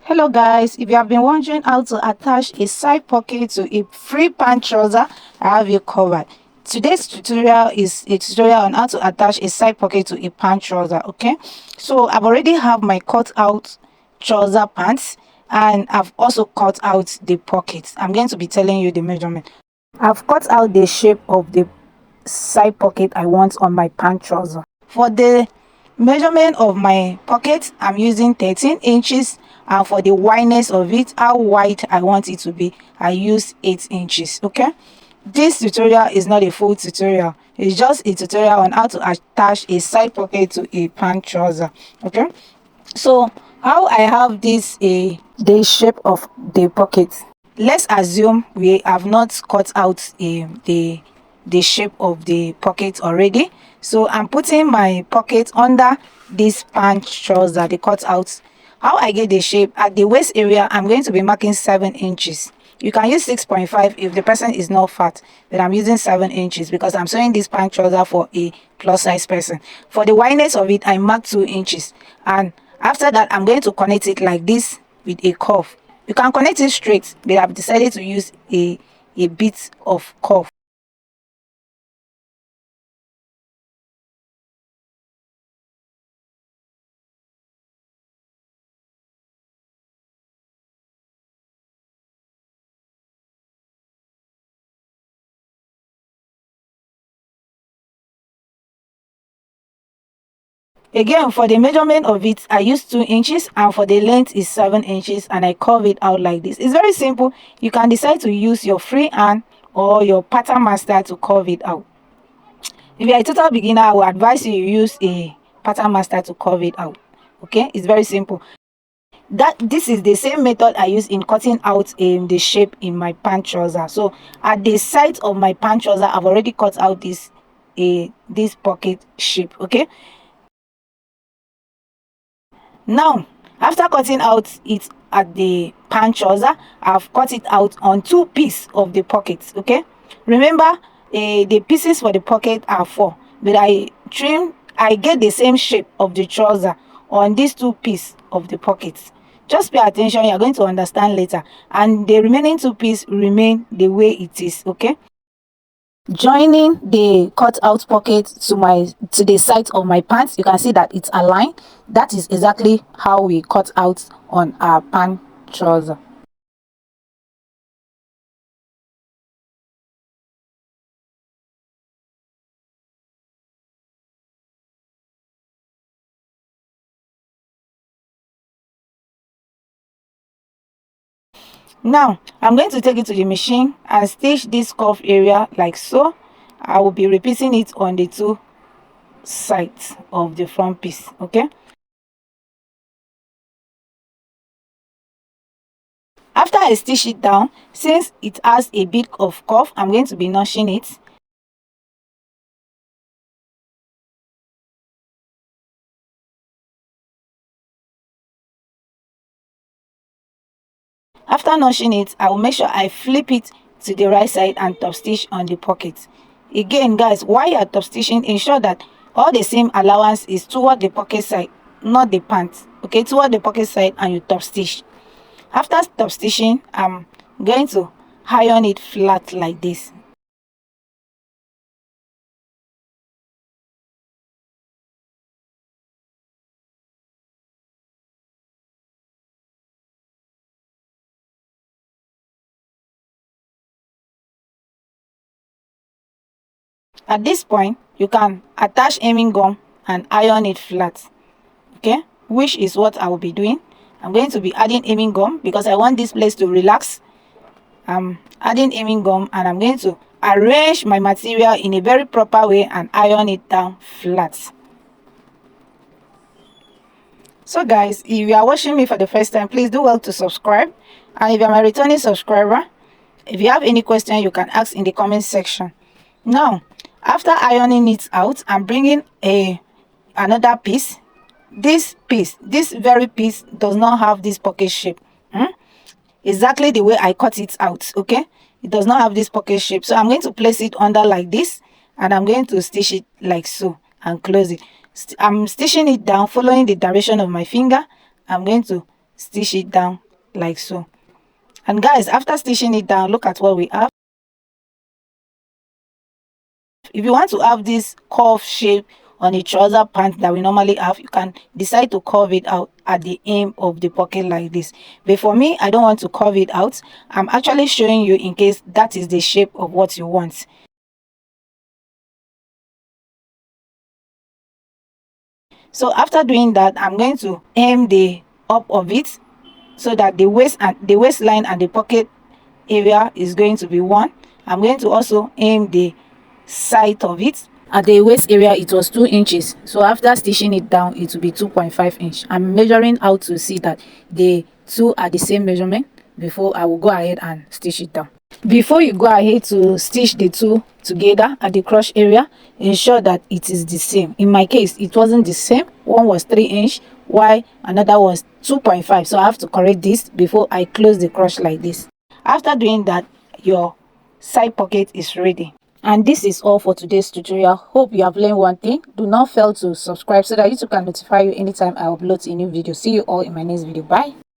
Hello guys, if you have been wondering how to attach a side pocket to a free pant trouser, I have you covered. Today's tutorial is a tutorial on how to attach a side pocket to a pant trouser. Okay, so I've already have my cut out trouser pants, and I've also cut out the pockets. I'm going to be telling you the measurement. I've cut out the shape of the side pocket I want on my pant trouser. For the measurement of my pocket, I'm using 13 inches, and for the wideness of it, how wide I want it to be, I use 8 inches. Okay, this tutorial is not a full tutorial, it's just a tutorial on how to attach a side pocket to a pant trouser. Okay, so how I have this the shape of the pocket. Let's assume we have not cut out the shape of the pocket already, so I'm putting my pocket under this pant trouser, the cut out. How I get the shape at the waist area, I'm going to be marking 7 inches. You can use 6.5 if the person is not fat, but I'm using 7 inches because I'm sewing this pant trouser for a plus size person. For the wideness of it, I mark 2 inches, and after that I'm going to connect it like this with a curve. You can connect it straight, but I've decided to use a bit of curve. Again, for the measurement of it, I use 2 inches, and for the length is 7 inches, and I curve it out like this. It's very simple. You can decide to use your free hand or your pattern master to curve it out. If you're a total beginner, I will advise you use a pattern master to curve it out. Okay, it's very simple. This is the same method I use in cutting out the shape in my pant trouser. So at the side of my pant trouser, I've already cut out this pocket shape. Okay, now after cutting out it at the pant trouser, I've cut it out on 2 pieces of the pockets. Okay, remember, the pieces for the pocket are 4, but I get the same shape of the trouser on these 2 pieces of the pockets. Just pay attention, you're going to understand later, and the remaining 2 pieces remain the way it is. Okay, joining the cut out pocket to the side of my pants, you can see that it's aligned. That is exactly how we cut out on our pant trouser. Now I'm going to take it to the machine and stitch this cuff area like so. I will be repeating it on the 2 sides of the front piece. Okay, after I stitch it down, since it has a bit of cuff, I'm going to be notching it. After notching it, I will make sure I flip it to the right side and top stitch on the pocket. Again guys, while you are top stitching, ensure that all the seam allowance is toward the pocket side, not the pants. Okay, toward the pocket side, and you top stitch. After top stitching, I'm going to iron it flat like this. At this point, you can attach hemming gum and iron it flat. Okay, which is what I will be doing. I'm going to be adding hemming gum because I want this place to relax. I'm adding hemming gum, and I'm going to arrange my material in a very proper way and iron it down flat. So guys, if you are watching me for the first time, please do well to subscribe, and if you are my returning subscriber, if you have any question, you can ask in the comment section. Now after ironing it out, I'm bringing another piece. This very piece does not have this pocket shape. Exactly the way I cut it out. Okay, it does not have this pocket shape, so I'm going to place it under like this, and I'm going to stitch it like so and close it. I'm stitching it down following the direction of my finger. I'm going to stitch it down like so. And guys, after stitching it down, look at what we have. If you want to have this curve shape on a trouser pant that we normally have, you can decide to curve it out at the hem of the pocket like this. But for me, I don't want to curve it out. I'm actually showing you in case that is the shape of what you want. So after doing that, I'm going to hem the up of it so that the waistline and the pocket area is going to be one. I'm going to also hem the side of it. At the waist area, it was 2 inches, so after stitching it down, it will be 2.5 inch. I'm measuring out to see that the two are the same measurement before I will go ahead and stitch it down. Before you go ahead to stitch the two together at the crotch area, ensure that it is the same. In my case, it wasn't the same. One was 3 inch while another was 2.5, so I have to correct this before I close the crotch like this. After doing that, your side pocket is ready. And this is all for today's tutorial. Hope you have learned one thing. Do not fail to subscribe so that YouTube can notify you anytime I upload a new video. See you all in my next video. Bye.